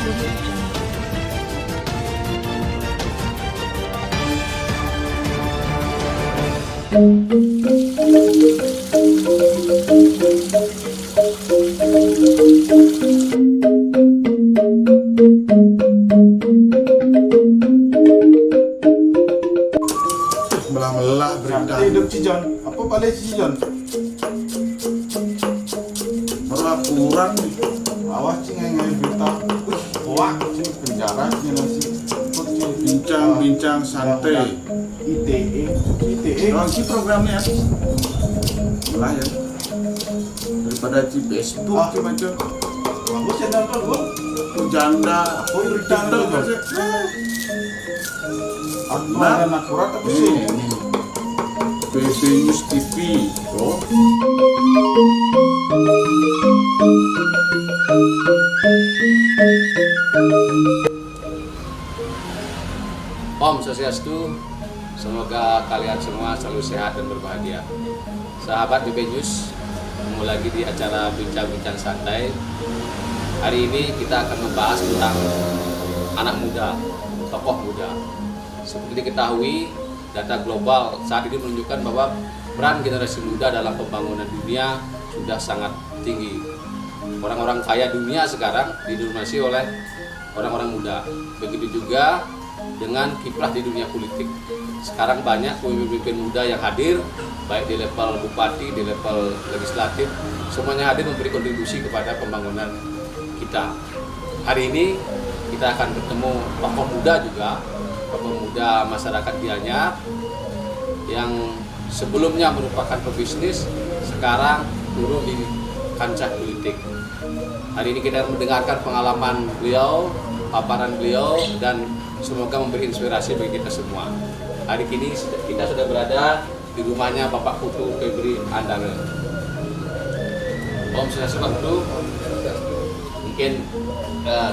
Melah-melah berita. Hidup Cijon. Apa balik Cijon? Peraturan nih. Awas sih ngai berita. Wah, sini penjara sini nasi. Bincang-bincang santai. ITE. Oh, ini programnya. Melah ya. Daripada di Facebook macam. Bagus ya nonton gua. Janda. Oh, berita TikTok nonton. aja. Nah, akurat apa sih? PC News TV. Oh. Om Swastiastu, semoga kalian semua selalu sehat dan berbahagia. Sahabat BB News, ketemu lagi di acara Bincang-Bincang Santai. Hari ini kita akan membahas tentang anak muda, tokoh muda. Seperti diketahui, data global saat ini menunjukkan bahwa peran generasi muda dalam pembangunan dunia sudah sangat tinggi. Orang-orang kaya dunia sekarang didominasi oleh orang-orang muda. Begitu juga dengan kiprah di dunia politik. Sekarang banyak pemimpin muda yang hadir, baik di level bupati, di level legislatif, semuanya hadir memberi kontribusi kepada pembangunan kita. Hari ini kita akan bertemu tokoh muda juga, tokoh muda masyarakat Gianyar yang sebelumnya merupakan pebisnis, sekarang turun di kancah politik. Hari ini kita mendengarkan pengalaman beliau, paparan beliau, dan semoga memberi inspirasi bagi kita semua. Hari ini kita sudah berada di rumahnya Bapak Putu Febri Andare. Om Swastiastu. Mungkin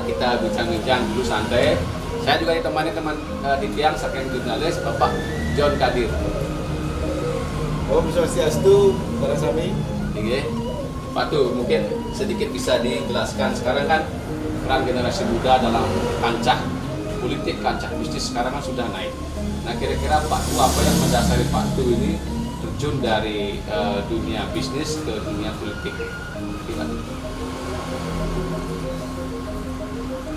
kita bincang-bincang dulu santai. Saya juga ditemani teman di tiang saking jurnalis Bapak John Kadir. Om Swastiastu, para sami. Oke. Pak tuh mungkin sedikit bisa dijelaskan sekarang kan peran generasi muda dalam kancah politik, kancah bisnis sekarang kan sudah naik. Nah kira-kira Pak Tu apa yang mendasari Pak Tu ini terjun dari dunia bisnis ke dunia politik? Gimana?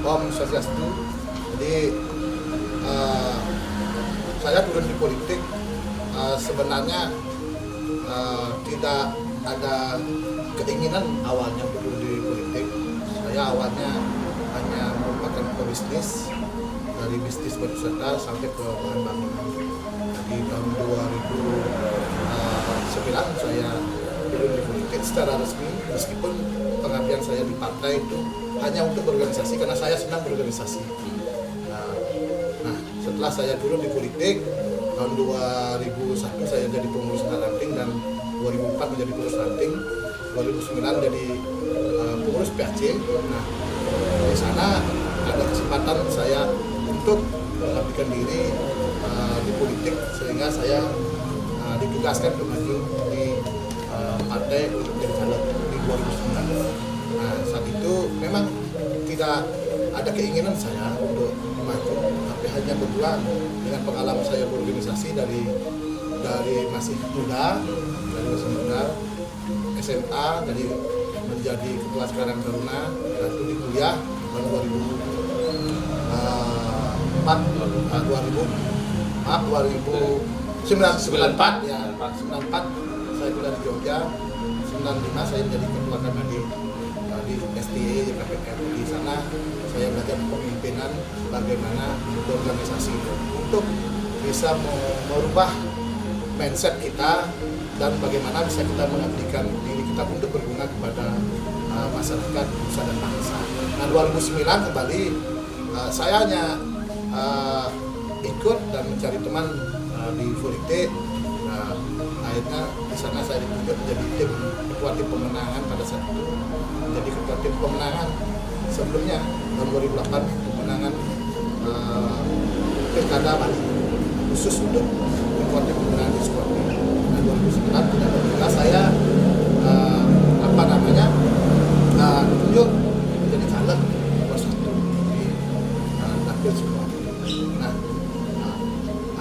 Om Swastiastu. Jadi saya turun di politik sebenarnya tidak ada keinginan awalnya turun di politik. Saya awalnya hanya merupakan pebisnis, dari bisnis pariwisata sampai ke bahan bangunan. Di tahun 2009 saya turun di politik secara resmi, meskipun pengabdian saya di partai itu hanya untuk berorganisasi karena saya senang berorganisasi. Nah, setelah saya turun di politik tahun 2001 saya jadi pengurus ranting dan 2004 menjadi pengurus ranting, 2009 jadi pengurus PAC. Nah, di sana ada kesempatan saya untuk mengabdikan diri di politik sehingga saya ditugaskan untuk maju di partai untuk menjadi caleg di 2009. Nah, saat itu memang tidak ada keinginan saya untuk maju, tapi hanya kebetulan dengan pengalaman saya berorganisasi dari masih muda, SMA, dari menjadi ketua sekarang Taruna, lalu di kuliah tahun 2094 ya, 94 saya kuliah di Jogja, 95 saya menjadi ketua Kamadi di STA KPR. Di sana saya belajar kepemimpinan, bagaimana berorganisasi untuk bisa merubah mindset kita dan bagaimana bisa kita mengabdikan diri kita untuk berguna kepada masyarakat, bangsa dan bangsa. Nah, 2009 kembali saya hanya ikut dan mencari teman di politik. Nah, akhirnya di sana saya ditunjuk menjadi ketua tim pemenangan pada saat itu, menjadi ketua tim pemenangan sebelumnya tahun 2008 pemenangan pilkada Bali khusus untuk ketua tim pemenangan di Sukoharjo. Nah, 2009 tidak saya ditunjuk menjadi caleg nomor 1.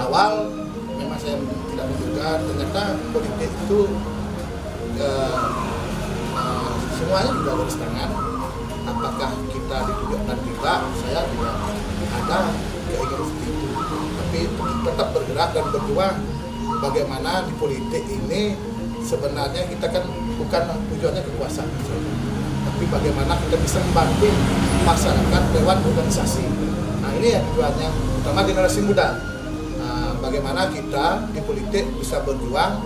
awal memang saya tidak menduga ternyata politik itu semuanya juga ada di tangan. Apakah kita ditunjuk dan tidak, saya tidak ada keinginan seperti itu. Tapi tetap bergerak dan berjuang. Bagaimana di politik ini sebenarnya kita kan bukan tujuannya kekuasaan, tapi bagaimana kita bisa membantu masyarakat lewat organisasi. Nah ini ya tujuannya, terutama generasi muda. Nah, bagaimana kita di politik bisa berjuang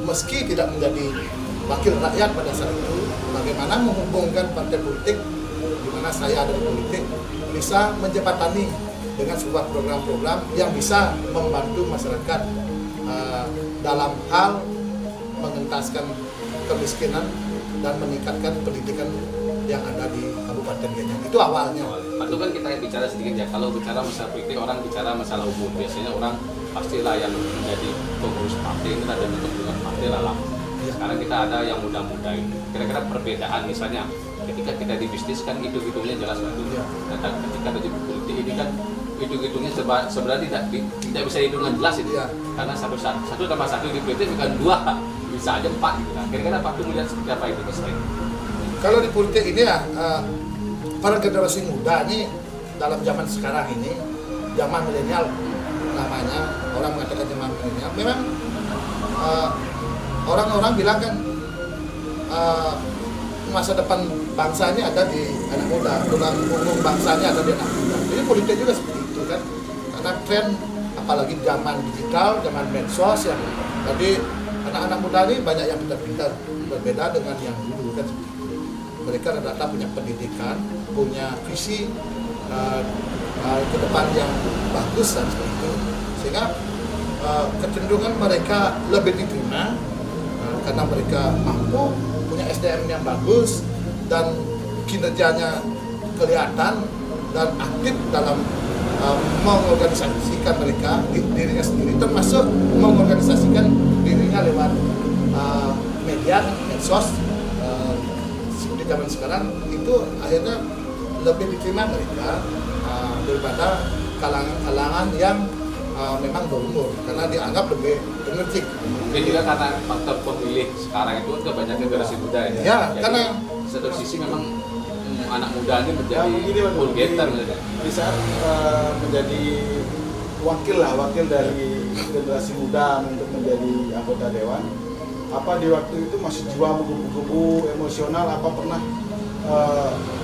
meski tidak menjadi wakil rakyat pada saat itu, bagaimana menghubungkan partai politik di mana saya ada di politik bisa menjembatani dengan sebuah program-program yang bisa membantu masyarakat dalam hal mengentaskan kemiskinan dan meningkatkan pendidikan yang ada di Kabupaten Gianyar. Itu awalnya. Itu kan kita bicara sedikit ya, kalau bicara masalah politik orang bicara masalah umum, biasanya orang pastilah yang menjadi pengurus partai itu ada bentuk dengan partai lah. Sekarang kita ada yang muda-muda ini. Kira-kira perbedaan misalnya ketika kita di bisnis kan hitung-hitungnya jelas banget. Dan ketika di politik ini kan hitung-hitungnya sebenarnya tidak bisa hitungan jelas itu. Karena satu tambah satu di politik bukan 2, bisa aja 4 gitu kan. Kira-kira Pak Tung melihat seperti apa itu Mas Ray? Kalau di politik ini ya para generasi muda ini dalam zaman sekarang ini, zaman milenial namanya, orang mengatakan zaman milenial, memang orang-orang bilang kan masa depan bangsa ini ada di anak muda, tulang punggung bangsanya ada di anak muda. Jadi politik juga seperti itu kan, karena tren apalagi zaman digital, zaman medsos ya. Jadi anak-anak muda ini banyak yang pintar-pintar, berbeda dengan yang dulu kan. Mereka rata-rata punya pendidikan, punya visi ke depan yang bagus dan seperti itu, sehingga kecenderungan mereka lebih diterima karena mereka mampu, punya SDM yang bagus dan kinerjanya kelihatan dan aktif dalam mengorganisasikan mereka dirinya sendiri, termasuk mengorganisasikan dirinya lewat media, medsos. Di zaman sekarang itu akhirnya lebih diterima mereka daripada kalangan-kalangan yang memang berumur, karena dianggap lebih energik. Mungkin juga karena faktor pemilih sekarang itu kebanyakan generasi muda ya. Ya, jadi, karena satu sisi memang anak muda ini menjadi full-getter di saat menjadi wakil dari generasi muda untuk menjadi anggota dewan, apa di waktu itu masih jiwa menggebu-gebu, emosional, apa pernah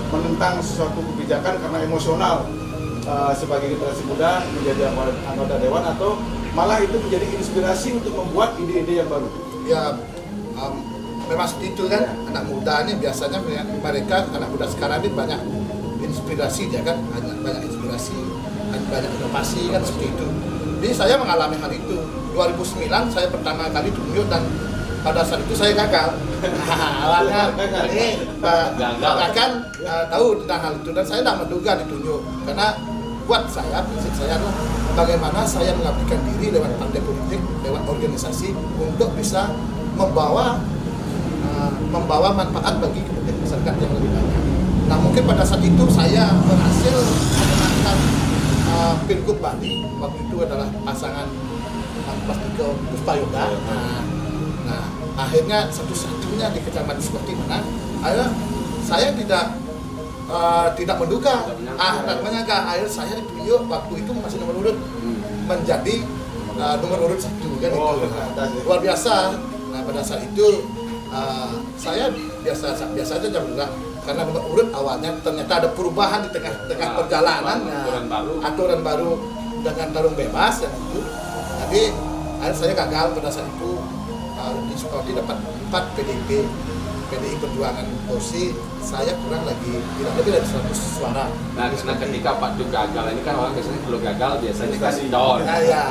menentang sesuatu kebijakan karena emosional sebagai generasi muda menjadi anggota dewan, atau malah itu menjadi inspirasi untuk membuat ide-ide yang baru? Ya memang seperti itu kan, anak muda ini biasanya mereka, anak muda sekarang ini banyak inspirasi ya kan, banyak inspirasi, banyak inovasi kan seperti itu. Jadi saya mengalami hal itu. 2009 saya pertama kali tunjuk dan pada saat itu saya gagal. Awalnya ini bahkan tahu tentang hal itu dan saya tidak menduga ditunjuk, karena buat saya, prinsip saya adalah bagaimana saya mengabdikan diri lewat partai politik, lewat organisasi untuk bisa membawa manfaat bagi kepentingan masyarakat yang lebih banyak. Nah mungkin pada saat itu saya berhasil memenangkan Pilgub Bali, waktu itu adalah pasangan Mas Tiko Puspayoga. Nah akhirnya satu-satunya di kecamatan seperti mana, akhirnya saya tidak menduga, tidak menyangka akhirnya saya ditunjuk waktu itu masih nomor urut menjadi nomor urut 1 kan itu luar biasa. Nah pada saat itu saya biasa saja bergerak karena nomor urut awalnya ternyata ada perubahan di tengah perjalanan, aturan baru dengan tarung bebas yang itu. Jadi akhirnya saya gagal pada saat itu. Di Sukawati dapat 4 PDI Perjuangan kursi, saya kurang lagi tidak lebih dari 100 suara. Nah ketika Pak Tung gagal, ini kan orang biasanya kalau gagal biasanya kan down,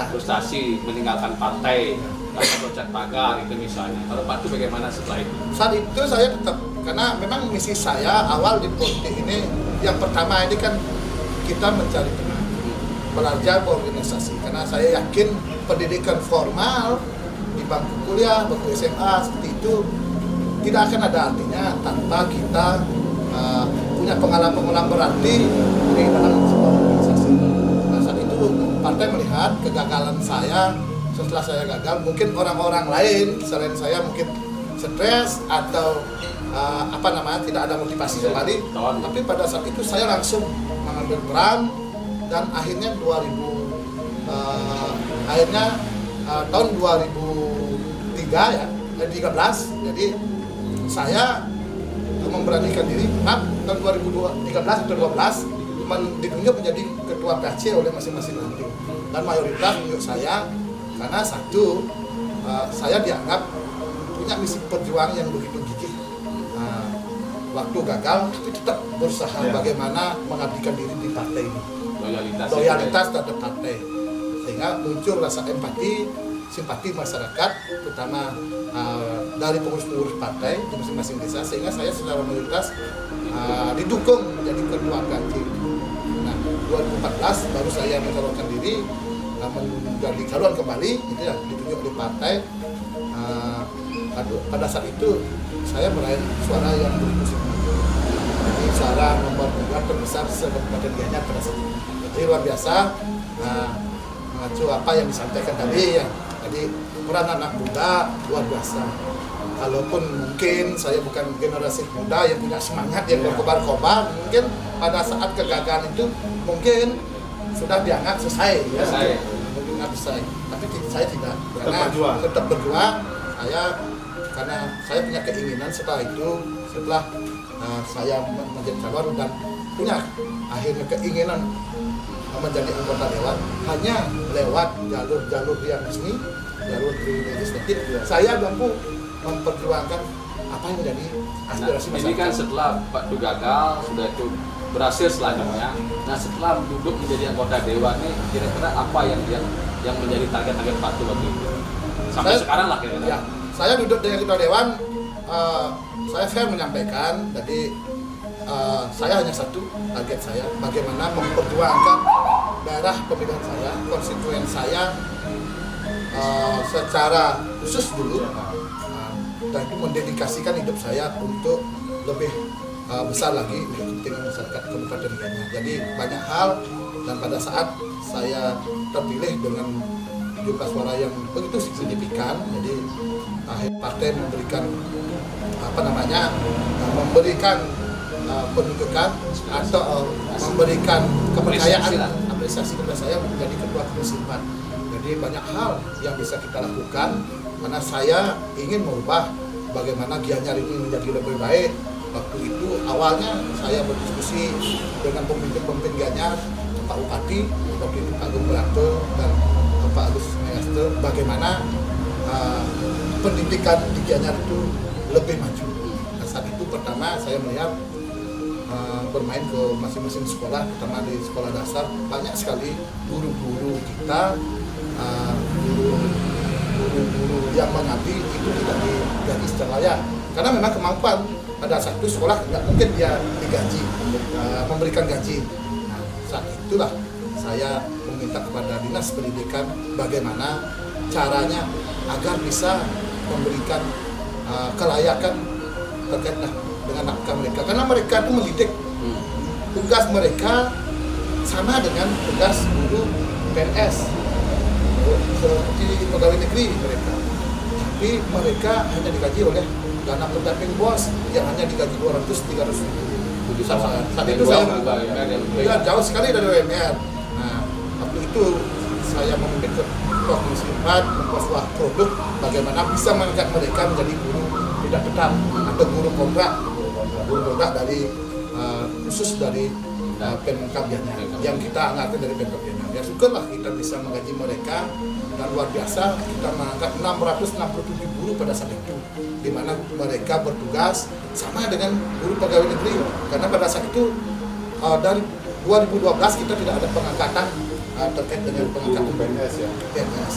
frustasi, meninggalkan partai, dapat loncat pagar itu misalnya. Kalau Pak Tung bagaimana setelah itu? Saat itu saya tetap, karena memang misi saya awal di politik ini, yang pertama ini kan kita mencari tengah, belajar berorganisasi, karena saya yakin pendidikan formal di bangku kuliah, bangku SMA seperti itu tidak akan ada artinya tanpa kita punya pengalaman berarti di dalam sebuah organisasi. Nah saat itu partai melihat kegagalan saya. Setelah saya gagal, mungkin orang-orang lain selain saya mungkin stres atau tidak ada motivasi kembali. Tapi pada saat itu saya langsung mengambil peran dan akhirnya tahun 2003 ya, 13. Jadi saya memberanikan diri, tahun 2013 atau 2012 ditunjuk menjadi ketua PHC oleh masing-masing ranting. Dan mayoritas menunjuk saya karena satu, saya dianggap punya misi perjuangan yang begitu gigih. Waktu gagal, tapi tetap berusaha bagaimana mengabdikan diri di partai ini. Loyalitas terhadap partai. Sehingga muncul rasa empati, simpati masyarakat, terutama dari pengurus-pengurus partai di masing-masing desa, sehingga saya secara mayoritas didukung menjadi ketua PHC. Nah, 2014 baru saya mencalonkan diri, menjadi calon kembali, itu ya, ditunjuk di partai. Pada saat itu saya meraih suara yang begitu signifikan. Jadi suara nomor 2 terbesar se-Kabupaten Gianyar pada saat itu. Jadi luar biasa. Mengacu apa yang disampaikan tadi ya. Jadi peran anak muda luar biasa. Kalaupun mungkin saya bukan generasi muda yang punya semangat yang berkobar-kobar, mungkin pada saat kegagalan itu mungkin sudah dianggap selesai. Mungkin nggak selesai. Tapi saya tidak. Tetap berjuang. Karena saya punya keinginan setelah saya menjadi calon dan punya akhirnya keinginan menjadi anggota dewan hanya lewat jalur yang resmi, jalur legislatif. Saya mampu memperjuangkan apa yang menjadi aspirasi masyarakat. Ini kan setelah Pak Du gagal, sudah itu berhasil selanjutnya. Nah, setelah duduk menjadi anggota dewan ini, kira-kira apa yang menjadi target-target Pak Du waktu itu? Sampai sekarang lah kira-kira. Ya, saya duduk dengan ketua dewan, saya fair menyampaikan, jadi saya hanya satu target saya, bagaimana memperjuangkan daerah pemilihan saya, konstituen saya secara khusus dulu, dan itu mendedikasikan hidup saya untuk lebih besar lagi untuk masyarakat Kabupaten Gianyar. Jadi banyak hal, dan pada saat saya terpilih dengan jumlah suara yang begitu signifikan, jadi partai memberikan memberikan penunjukan atau memberikan kepercayaan apresiasi kepada saya menjadi ketua Komisi 4. Jadi banyak hal yang bisa kita lakukan karena saya ingin merubah bagaimana Gianyar ini menjadi lebih baik. Waktu itu awalnya saya berdiskusi dengan pemimpin Gianyar, Pak Bupati, waktu itu Pak Gubernur dan Pak Agus Mayaste, bagaimana pendidikan di Gianyar itu lebih maju. Nah, saat itu pertama saya melihat bermain ke masing-masing sekolah, terutama di sekolah dasar, banyak sekali guru-guru kita, guru-guru yang mengabdi itu tidak digaji secara layak. Karena memang kemampuan pada satu sekolah nggak mungkin dia digaji, memberikan gaji. Nah, saat itulah saya meminta kepada Dinas Pendidikan bagaimana caranya agar bisa memberikan kelayakan terkait dengan naskah mereka, karena mereka itu mendidik. Tugas mereka sama dengan tugas guru PNS seperti pegawai negeri mereka, tapi mereka hanya digaji oleh dana pendamping bos yang hanya digaji 200-300 ribu. Saat itu saya jauh sekali dari UMR. Nah, waktu itu saya memimpin ketua Komisi 4 membuat sebuah produk bagaimana bisa mengangkat mereka menjadi guru tidak tetap atau guru kontrak dari khusus dari Pemkab Gianyar yang kita anggarkan dari Pemkab Gianyar. Ya syukurlah kita bisa menggaji mereka, dan luar biasa kita mengangkat 667 guru pada saat itu, di mana mereka bertugas sama dengan guru pegawai negeri, karena pada saat itu dari 2012 kita tidak ada pengangkatan terkait dengan pengangkatan PNS ya. PNS.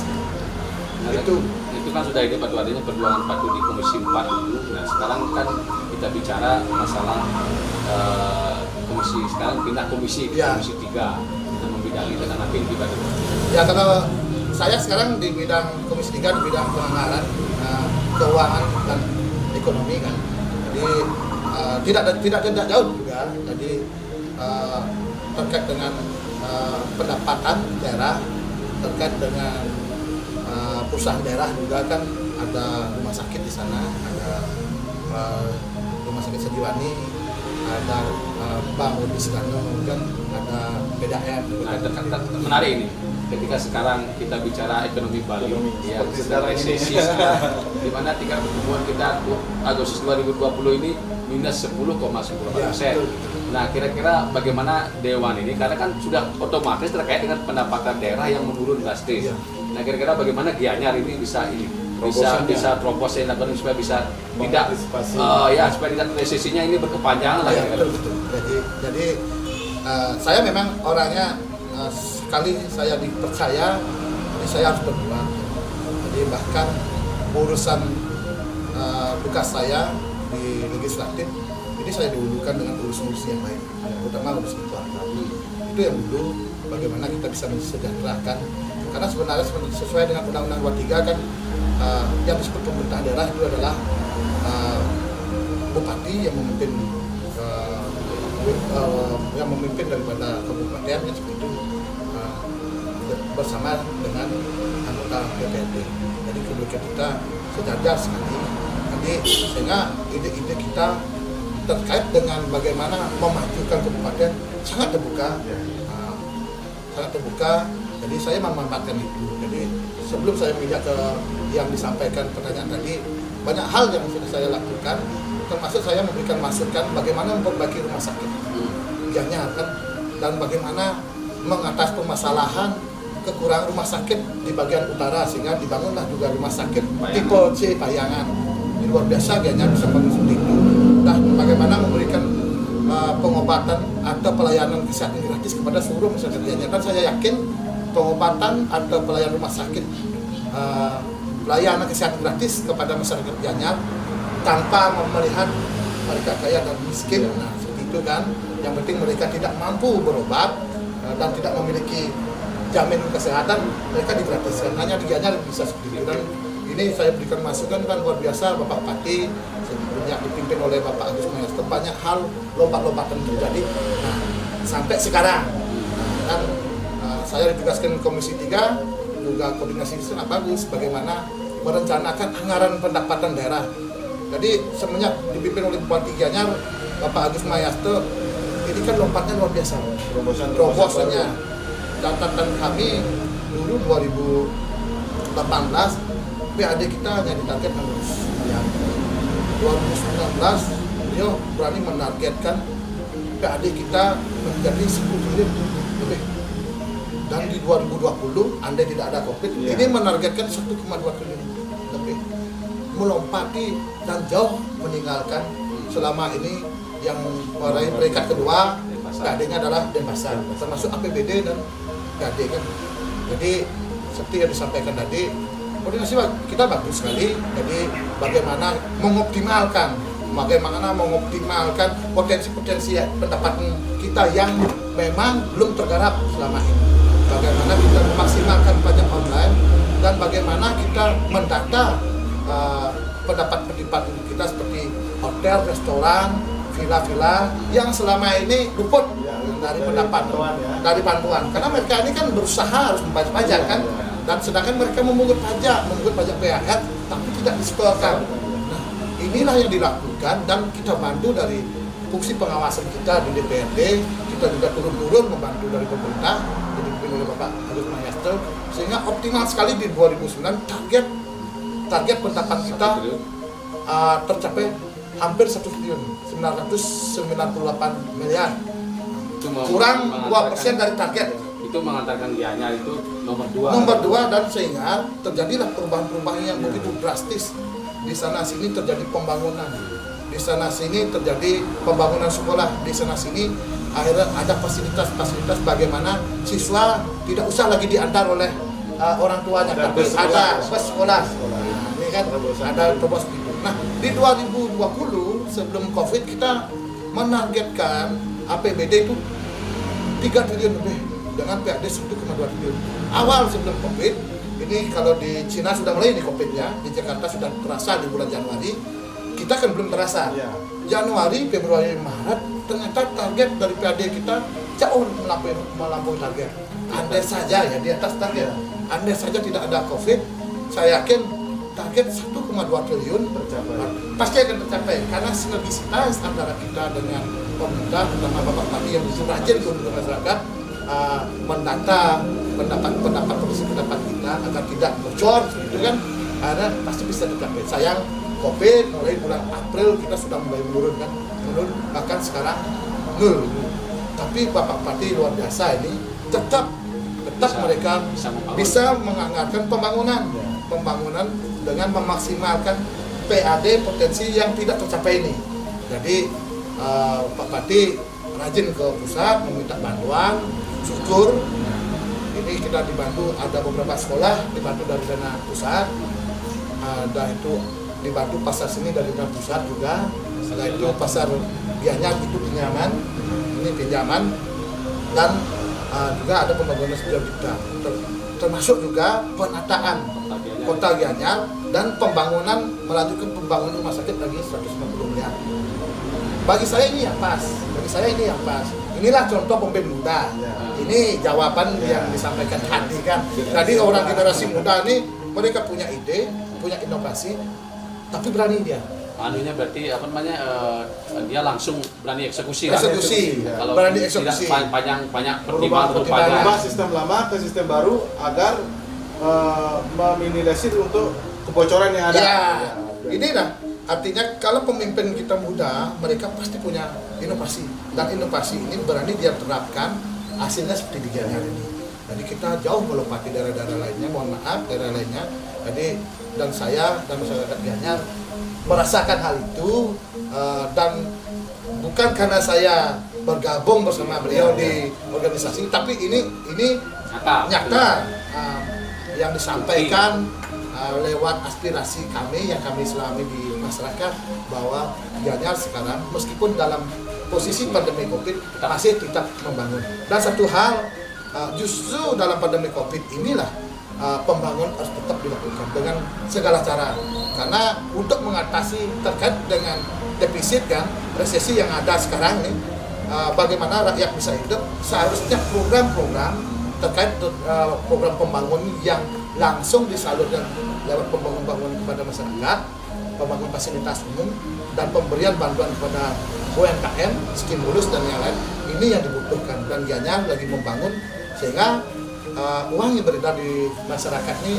Nah, itu kan sudah ini Pak Du, artinya perjuangan Pak Du di Komisi 4 dulu. Nah, sekarang kan kita bicara masalah komisi, sekarang pindah komisi ke Komisi 3 kita membidangi dengan apa yang Pak Du? Ya, kalau saya sekarang di bidang Komisi 3 di bidang penganggaran, keuangan dan ekonomi kan. Jadi tidak jauh juga. Jadi terkait dengan pendapatan daerah terkait dengan perusahaan daerah juga kan ada rumah sakit di sana, ada rumah sakit Sediwani, ada Bangun di Sekano, kan ada PDAM. Nah, menarik ini. Ketika sekarang kita bicara ekonomi Bali, ya, Seperti sedang sekarang ini. resesi di mana tingkat pertumbuhan kita Agustus 2020 ini minus 10,10%. Ya, betul. Nah, kira-kira bagaimana Dewan ini, karena kan sudah otomatis terkait dengan pendapatan daerah yang menurun drastis. Ya. Nah, kira-kira bagaimana Gianyar ini bisa Terobosannya. teropos yang dilakukan supaya bisa tidak Mengantisipasi. supaya tidak resesinya ini berkepanjangan lah. Ya, kira-kira. betul. Jadi saya memang orangnya sekali saya dipercaya, jadi saya harus berbuat. Jadi bahkan urusan tugas saya di legislatif ini saya dihubungkan dengan urus-urus yang lain, terutama urusan keluarga. Itu yang dulu bagaimana kita bisa mensejahterakan. Karena sebenarnya sesuai dengan Undang-Undang 23 kan yang disebut pemerintahan daerah itu adalah bupati yang memimpin daripada kabupaten yang seperti itu bersama dengan anggota DPRD. Jadi kemudian kita sejajar sekali. Jadi sehingga ide-ide kita terkait dengan bagaimana memajukan kabupaten sangat terbuka, sangat terbuka. Jadi saya memanfaatkan itu. Jadi sebelum saya menginjak ke yang disampaikan pertanyaan tadi, banyak hal yang sudah saya lakukan, termasuk saya memberikan masukan bagaimana memperbaiki rumah sakit Gianyar kan, dan bagaimana mengatasi permasalahan kekurangan rumah sakit di bagian utara sehingga dibangunlah juga rumah sakit tipe C Payangan. Ini luar biasa Gianyar bisa bangun seperti itu. Dan bagaimana memberikan pengobatan atau pelayanan kesehatan gratis kepada seluruh masyarakat Gianyar. Dan saya yakin pengobatan atau pelayanan rumah sakit pelayanan kesehatan gratis kepada masyarakat Gianyar tanpa melihat mereka kaya dan miskin. Nah, seperti itu kan. Yang penting mereka tidak mampu berobat dan tidak memiliki jaminan kesehatan, mereka digratiskan. Hanya di Gianyar bisa seperti itu. Dan ini saya berikan masukan kan luar biasa Bapak Pati yang dipimpin oleh Bapak Agus Mayasto, banyak hal lompat-lompatan terjadi. Nah, sampai sekarang dan saya ditugaskan Komisi 3 juga koordinasi itu sangat bagus bagaimana merencanakan anggaran pendapatan daerah. Jadi semenjak dipimpin oleh Bupati Gianyar Bapak Agus Mayasto, ini kan lompatnya luar biasa. Terobosannya. Catatan kami dulu 2018 PAD kita hanya ditarget 600 miliar. 2019 beliau berani menargetkan PAD kita menjadi 10 triliun lebih. Dan di 2020 andai tidak ada Covid, ini menargetkan 1,2 triliun lebih. Melompati dan jauh meninggalkan selama ini yang meraih peringkat kedua PAD-nya adalah Denpasar, termasuk APBD dan PAD kan. Jadi seperti yang disampaikan tadi, koordinasi kita bagus sekali. Jadi bagaimana mengoptimalkan potensi-potensi pendapatan kita yang memang belum tergarap selama ini. Bagaimana kita memaksimalkan pajak online dan bagaimana kita mendata pendapatan kita seperti hotel, restoran, villa-villa yang selama ini luput dari pendapatan, dari bantuan. Karena mereka ini kan berusaha harus membayar pajak kan, dan sedangkan mereka memungut pajak PHR, tapi tidak disetorkan. Nah, inilah yang dilakukan dan kita bantu dari fungsi pengawasan kita di DPRD, kita juga turun-turun membantu dari pemerintah, jadi dipimpin oleh Bapak Agus Mayasto, sehingga optimal sekali di 2009 target pendapatan kita tercapai hampir 1 triliun 998 miliar, kurang 2% dari target. Itu mengantarkan Gianyar itu nomor 2 dan sehingga terjadilah perubahan-perubahan yang begitu drastis. Di sana sini terjadi pembangunan, di sana sini terjadi pembangunan sekolah, di sana sini akhirnya ada fasilitas-fasilitas bagaimana siswa tidak usah lagi diantar oleh orang tuanya, tapi ada bus sekolah. Nah, ini kan ada terobosan itu. Nah, di 2020 sebelum Covid kita menargetkan APBD itu 3 triliun lebih dengan PAD 1,2 triliun. Awal sebelum Covid, ini kalau di Cina sudah mulai di Covid ya, di Jakarta sudah terasa di bulan Januari, kita kan belum terasa. Januari, Februari, Maret ternyata target dari PAD kita jauh melampaui target. Andai saja ya di atas target. Andai saja tidak ada COVID, saya yakin target 1,2 triliun pasti akan tercapai karena sinergisitas antara kita dengan pemerintah, terutama Bapak Bupati yang begitu rajin untuk masyarakat mendata pendapat kita agar tidak bocor, gitu kan, ada pasti bisa tercapai. Sayang COVID mulai bulan April kita sudah mulai menurun, bahkan sekarang nol. Tapi Bapak Bupati luar biasa ini tetap mereka bisa menganggarkan pembangunan dengan memaksimalkan PAD potensi yang tidak tercapai ini. Jadi Pak Bupati rajin ke pusat meminta bantuan, syukur ini kita dibantu, ada beberapa sekolah dibantu dari dana pusat, ada itu dibantu pasar sini dari dana pusat juga, setelah itu pasar Gianyar itu pinjaman, dan juga ada pembangunan 9 juta, termasuk juga penataan kota Gianyar dan pembangunan, melanjutkan pembangunan rumah sakit lagi 150 miliar. Bagi saya ini yang pas, inilah contoh pemimpin muda. Ini jawaban yang disampaikan tadi kan. Tadi orang generasi muda ini mereka punya ide, punya inovasi, tapi berani dia. Anunya berarti apa namanya, dia langsung berani eksekusi. Kalau berani eksekusi. Tidak banyak pertimbangan Merubah sistem lama ke sistem baru agar meminimalisir untuk kebocoran yang ada. Ya, ini lah artinya kalau pemimpin kita muda, mereka pasti punya inovasi, dan inovasi ini berani dia terapkan, hasilnya seperti di Gianyar ini. Jadi kita jauh melompati daerah-daerah lainnya, mohon maaf daerah lainnya. Jadi dan saya dan masyarakat Gianyar merasakan hal itu, dan bukan karena saya bergabung bersama beliau di organisasi, tapi ini nyata yang disampaikan lewat aspirasi kami yang kami selami di masyarakat, bahwa Gianyar sekarang meskipun dalam posisi pandemi COVID masih tetap membangun. Dan satu hal, justru dalam pandemi COVID inilah pembangunan harus tetap dilakukan dengan segala cara, karena untuk mengatasi terkait dengan defisit kan, resesi yang ada sekarang ini, bagaimana rakyat bisa hidup, seharusnya program-program terkait program pembangunan yang langsung disalurkan lewat pembangunan kepada masyarakat, pembangunan fasilitas umum, dan pemberian bantuan kepada UMKM, stimulus dan yang lain, ini yang dibutuhkan. Dan Gianyar lagi membangun sehingga uang yang beredar di masyarakat ini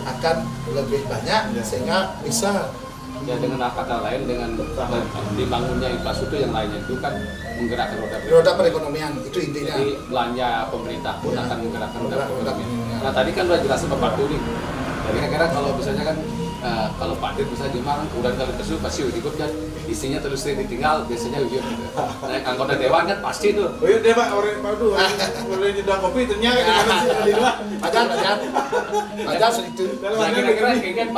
akan lebih banyak, sehingga bisa ya, dengan kata lain, dengan dibangunnya infrastruktur yang lainnya itu kan menggerakkan roda perekonomian, itu intinya. Jadi belanja pemerintah pun akan menggerakkan roda perekonomian. Nah tadi kan udah jelasin Bapak Turi. Jadi kira-kira kalau misalnya kan kalau Pak Dir bisa di Malang, udah kali tersebut pasti hidup kan, isinya terus ditinggal, biasanya hidup. Nah, anggota dewan kan pasti tuh. Oh iya dewan, orang padu, boleh nyedang kopi ternyata di mana sih di luar. Ajar segitu. Nah kira-kira kan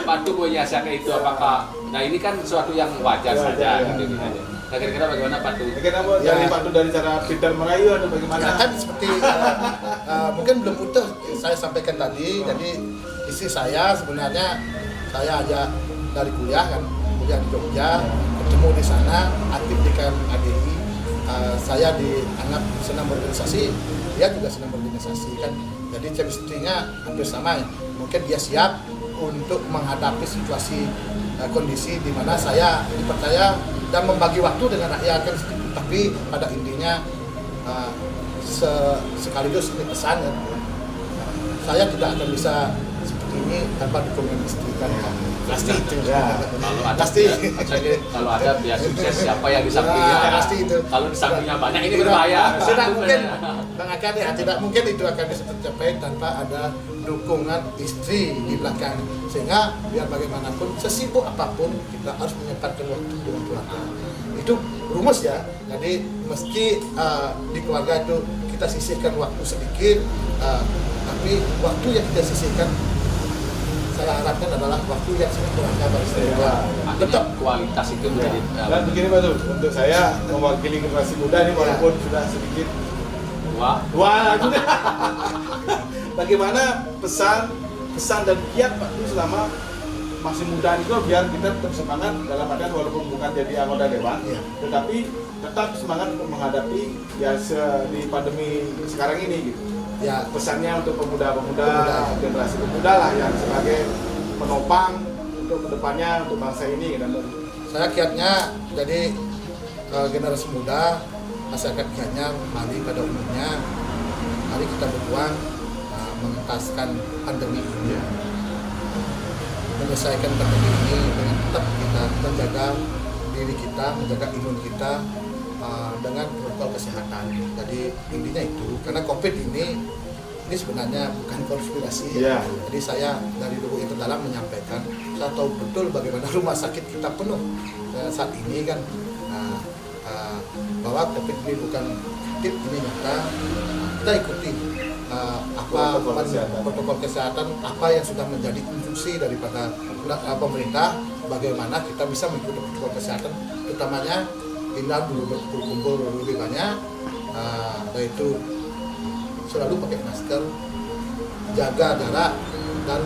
Pak Du punya itu apakah? Nah ini kan sesuatu yang wajar saja gitu aja. Nah kira-kira bagaimana Pak Du? Kenapa dari Pak Du dari cara pintar merayu atau bagaimana? Ya, kan seperti mungkin belum utuh saya sampaikan tadi. Jadi istri saya sebenarnya saya aja dari kuliah di Jogja, ketemu di sana, aktif di KMADI. Saya dianggap senang berorganisasi, dia juga senang berorganisasi kan. Jadi chemistry-nya hampir sama ya. Mungkin dia siap untuk menghadapi situasi kondisi di mana saya dipercaya dan membagi waktu dengan rakyat kan. Tapi pada intinya sekaligus ini pesan ya. Saya tidak akan bisa seperti ini tanpa dukungan istri kan. Pasti itu. Ya. Kalau ada biar sukses siapa yang di sampingnya. Pasti itu. Kalau di sampingnya banyak ini berbahaya. Tidak mungkin, Bang Akan ya, tidak mungkin itu akan bisa tercapai tanpa ada dukungan istri di belakang. Sehingga biar bagaimanapun, sesibuk apapun kita harus menyempatkan waktu dengan keluarga. Itu rumus ya. Jadi meski di keluarga itu kita sisihkan waktu sedikit, tapi waktu yang kita sisihkan saya harapkan adalah waktu yang sangat berharga bagi saya. Tetap kualitas itu menjadi. Dan begini Pak Du, untuk saya mewakili generasi muda ini walaupun sudah sedikit tua, bagaimana pesan dan kiat Pak Du selama masih muda itu biar kita tetap semangat dalam artian walaupun bukan jadi anggota dewan, Iya. tetapi tetap semangat untuk menghadapi ya di pandemi sekarang ini gitu. Ya, Pesannya untuk pemuda-pemuda, Pemuda. generasi pemuda lah yang sebagai penopang untuk kedepannya untuk bangsa ini dan saya kiatnya jadi generasi muda, masyarakat Gianyar, Bali pada umumnya, mari kita berjuang mengentaskan pandemi ini, menyelesaikan pandemi ini dengan tetap kita menjaga diri kita, menjaga imun kita dengan protokol kesehatan. Jadi intinya itu, karena COVID ini sebenarnya bukan konspirasi ya. Jadi saya dari dulu itu dalam menyampaikan, saya tahu betul bagaimana rumah sakit kita penuh saat ini kan, bahwa COVID ini bukan fiktif, ini nyata. Kita ikuti protokol kesehatan apa yang sudah menjadi instruksi daripada pemerintah, bagaimana kita bisa mengikuti protokol kesehatan, utamanya hindar dulu berkumpul lebih banyak, yaitu selalu pakai masker, jaga jarak, dan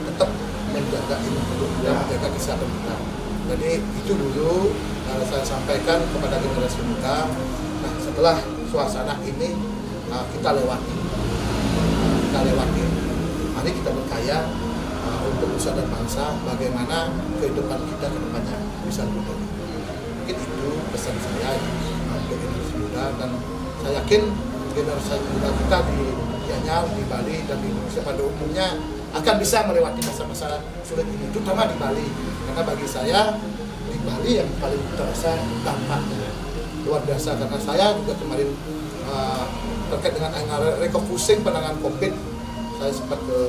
tetap menjaga imun tubuh dan menjaga kesehatan kita. Jadi itu dulu saya sampaikan kepada generasi muda. Nah, setelah suasana ini kita lewati, mari kita berkarya untuk nusa dan bangsa, bagaimana kehidupan kita ke depannya bisa lebih baik. Mungkin itu pesan saya untuk generasi muda, dan saya yakin generasi muda kita di Gianyar, di Bali, dan di Indonesia pada umumnya akan bisa melewati masa-masa sulit ini, terutama di Bali. Karena bagi saya di Bali yang paling terasa dampaknya luar biasa, karena saya juga kemarin terkait dengan refocusing penanganan COVID, saya sempat ke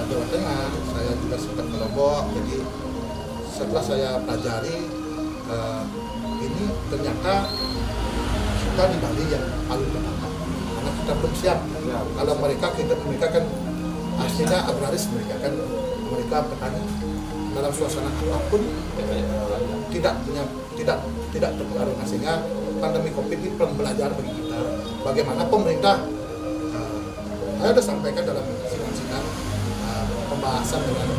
Jawa Tengah, saya juga sempat ke Lombok. Jadi setelah saya pelajari, ini ternyata kita di Bali yang paling pertama, karena kita belum siap. Kalau mereka kan aslinya agraris, mereka petani, dalam suasana apapun tidak terpengaruh. Sehingga pandemi COVID ini pembelajaran bagi kita bagaimana pemerintah. Saya sudah sampaikan dalam sidang-sidang pembahasan dengan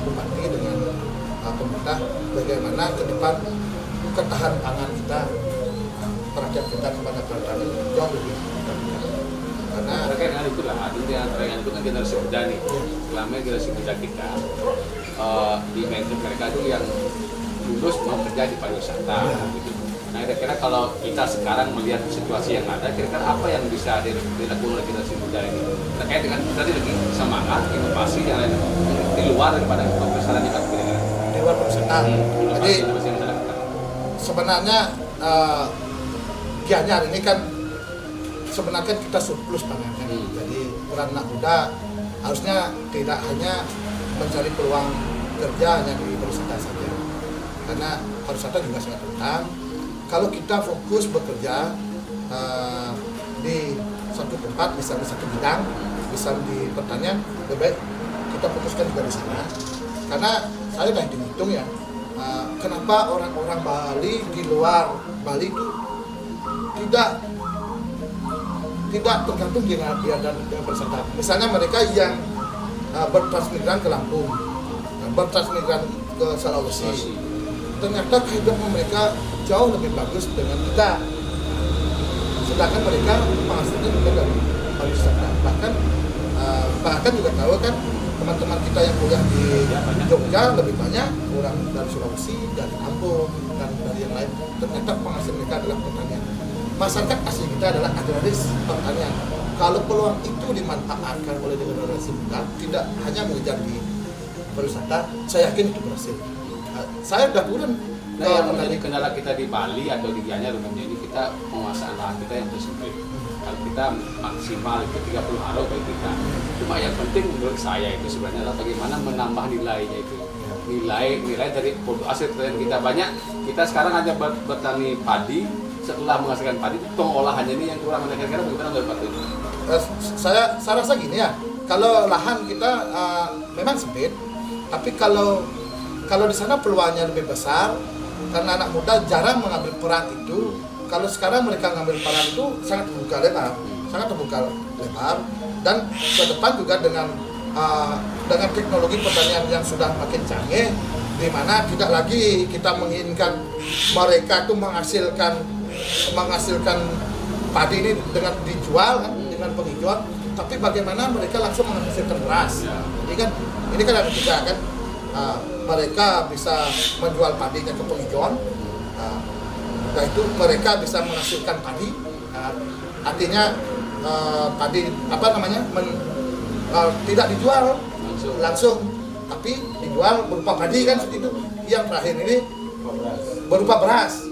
bupati, dengan pemerintah, bagaimana ke depan ketahanan pangan kita, perhatian kita kepada petani jauh lebih terbuka. Karena terkait dengan itulah, artinya terkait dengan itu kan generasi muda nih. Selama generasi muda kita di mentor mereka itu yang lulus mau kerja di pariwisata. Gitu. Nah, kira-kira kalau kita sekarang melihat situasi yang ada, kira-kira apa yang bisa dilakukan oleh generasi muda ini terkait dengan tadi lagi semangat, inovasi yang lain di luar daripada pariwisata kita kira-kira. Di luar pariwisata. Jadi sebenarnya Gianyar ini kan sebenarnya kita surplus pangan. Jadi peran anak muda harusnya tidak hanya mencari peluang kerja hanya di pariwisata saja, karena pariwisata juga sangat penting. Kalau kita fokus bekerja di satu tempat, misalnya satu bidang, misal di pertanian, lebih baik kita fokuskan juga di sana. Karena saya sudah hitung ya, kenapa orang-orang Bali di luar Bali itu tidak tergantung dengan dan pariwisata. Misalnya mereka yang bertransmigran ke Lampung, bertransmigran ke Sulawesi, ternyata kehidupan mereka jauh lebih bagus dengan kita. Sedangkan mereka penghasilannya juga dari pariwisata. Bahkan juga tahu kan teman-teman kita yang kuliah di Jogja lebih banyak orang dari Sulawesi, dari Lampung, dan dari yang lain. Ternyata penghasilan mereka adalah pertanian. Masyarakat asli kita adalah agraris, pertanian. Kalau peluang itu dimanfaatkan oleh generasi muda, tidak hanya mengejar di pariwisata, saya yakin itu berhasil. Saya sudah turun. Nah, yang menjadi kendala kita di Bali atau di Gianyar umumnya ini kita penguasaan lahan kita yang tersempit. Kalau kita maksimal itu 30 haro bagi kita. Cuma yang penting menurut saya itu sebenarnya adalah bagaimana menambah nilainya itu. Nilai dari produk hasil pertanian kita banyak. Kita sekarang hanya bertani padi. Setelah menghasilkan padi, pengolahannya ini yang kurang. Kira-kira bagaimana menurut Pak Tun? Saya rasa gini ya, kalau lahan kita memang sempit, tapi kalau di sana peluangnya lebih besar, karena anak muda jarang mengambil peran itu. Kalau sekarang mereka mengambil peran itu sangat terbuka lebar, dan ke depan juga dengan dengan teknologi pertanian yang sudah makin canggih, di mana tidak lagi kita menginginkan mereka itu menghasilkan padi ini dengan dijual kan, dengan penghijauan, tapi bagaimana mereka langsung menghasilkan beras. Jadi kan ini kan ada tiga kan, mereka bisa menjual padinya ke penghijauan, yaitu mereka bisa menghasilkan padi, artinya padi tidak dijual langsung, tapi dijual berupa padi kan seperti itu. Yang terakhir ini berupa beras.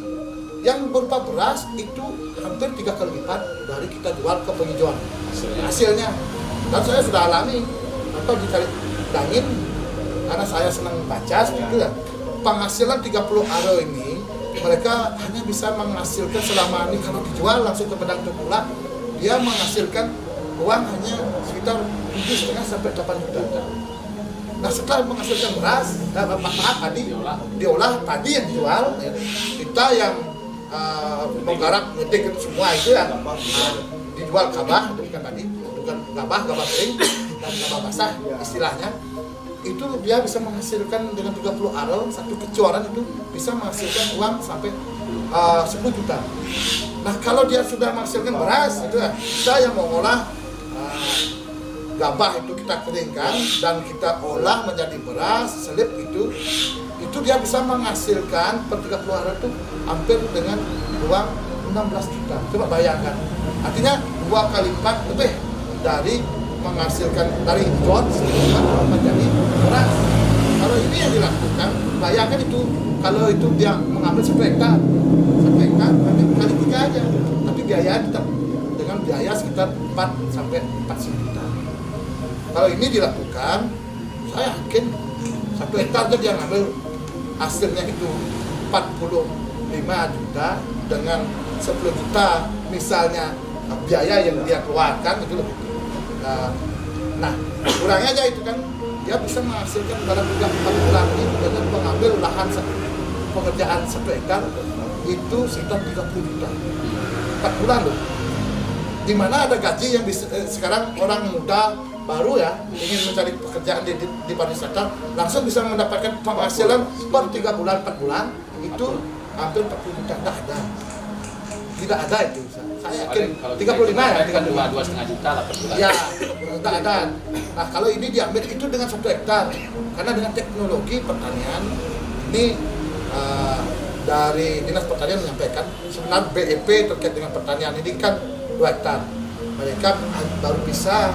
Yang berupa beras itu hampir 3 kali lipat dari kita jual ke penghijauan hasilnya. Dan saya sudah alami atau dicari dangin karena saya senang baca seperti itu ya. Penghasilan 30 aro ini mereka hanya bisa menghasilkan selama ini kalau dijual langsung ke pedang tengkulak, dia menghasilkan uang hanya sekitar 7,5 sampai 8 juta. Nah setelah menghasilkan beras, padi diolah padi yang dijual, ya, kita yang menggarap ngetik semua itu ya, dijual gabah, bukan padi, bukan gabah kering dan gabah basah istilahnya. Itu dia bisa menghasilkan dengan 30 aro, satu kecuaran itu bisa menghasilkan uang sampai 10 juta. Nah kalau dia sudah menghasilkan beras, itu ya, kita yang mengolah gabah itu kita keringkan dan kita olah menjadi beras, selip itu dia bisa menghasilkan per 30 aro itu hampir dengan uang 16 juta. Coba bayangkan, artinya 2 kali lipat lebih dari menghasilkan dari hijauan menjadi beras. Kalau ini yang dilakukan, bayangkan itu kalau itu dia mengambil 1 hektar nanti kali 3 aja, tapi biaya tetap dengan biaya sekitar 4 sampai 4 juta. Kalau ini dilakukan, saya yakin 1 hektar aja dia ngambil hasilnya itu 45 juta dengan 10 juta misalnya biaya yang dia keluarkan itu lebih. Nah, kurangnya aja itu kan dia bisa menghasilkan dalam 4 bulan ini dengan mengambil lahan pekerjaan 1 hektar itu sekitar 30 juta 4 bulan loh. Dimana ada gaji yang bisa, sekarang orang muda baru ya ingin mencari pekerjaan di pariwisata langsung bisa mendapatkan penghasilan per 3 bulan 4 bulan itu hampir 40 juta. Tidak ada itu. Saya yakin 35 ya, 2,5 juta lah per bulan. Ya, tidak ada. Nah, kalau ini diambil itu dengan 1 hektar. Karena dengan teknologi pertanian ini dari Dinas Pertanian menyampaikan sebenarnya BEP terkait dengan pertanian ini kan 2 hektar. Mereka baru bisa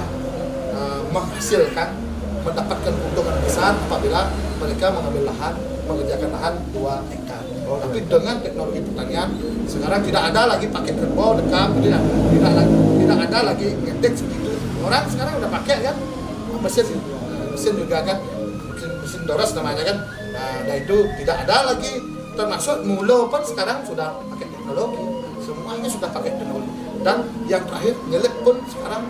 menghasilkan, mendapatkan keuntungan besar apabila mereka mengambil lahan, mengerjakan lahan 2 hektar. Tapi dengan teknologi pertanian sekarang tidak ada lagi pakai kerbau dekam, tidak ada lagi ngetik seperti itu. Orang sekarang udah pakai kan mesin juga kan, mesin doros namanya kan. Nah itu tidak ada lagi, termasuk mulo pun sekarang sudah pakai teknologi, semuanya sudah pakai teknologi. Dan yang terakhir nyelip pun sekarang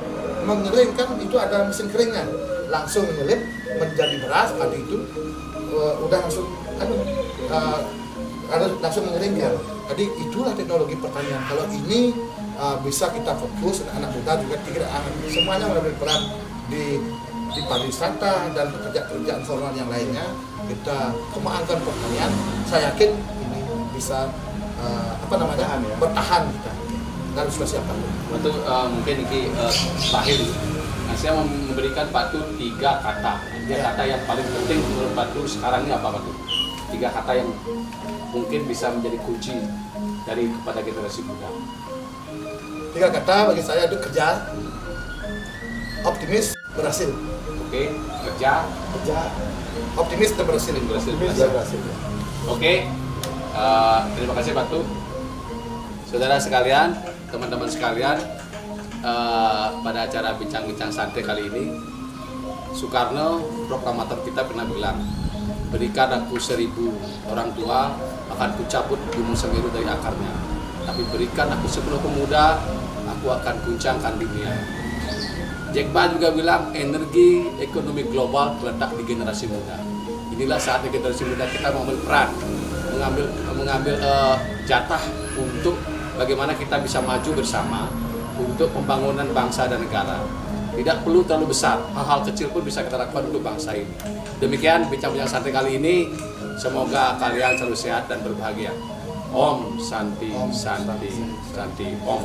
mengeringkan itu ada mesin keringnya, langsung nyelip menjadi beras padi itu udah langsung langsung mengering dia. Jadi itulah teknologi pertanian. Kalau ini bisa kita fokus, anak muda juga tidak semuanya mengambil peran di pariwisata dan pekerjaan formal yang lainnya. Kita kembangkan pertanian. Saya yakin ini bisa bertahan kita. Dan sudah siap. Untuk mungkin ini terakhir, saya mau memberikan Pak Tut 3 kata. 3 kata yang paling penting menurut Pak Tut sekarang ini apa Pak Tut? 3 kata yang mungkin bisa menjadi kunci dari kepada generasi muda. 3 kata bagi saya itu kerja, optimis, berhasil. Oke, kerja, optimis dan berhasil. Berhasil. Oke, terima kasih Pak Tut. Saudara sekalian, teman-teman sekalian, pada acara bincang-bincang santai kali ini, Soekarno, proklamator kita pernah bilang, berikan aku 1000 orang tua, akan kucabut gunung Semeru dari akarnya. Tapi berikan aku 10 pemuda, aku akan guncangkan dunia. Jack Ma juga bilang, energi ekonomi global terletak di generasi muda. Inilah saatnya generasi muda kita mengambil peran, mengambil jatah untuk bagaimana kita bisa maju bersama untuk pembangunan bangsa dan negara. Tidak perlu terlalu besar, hal-hal kecil pun bisa kita lakukan untuk bangsa ini. Demikian bincang-bincang santai kali ini. Semoga kalian selalu sehat dan berbahagia. Om Santi Santi Santi Om.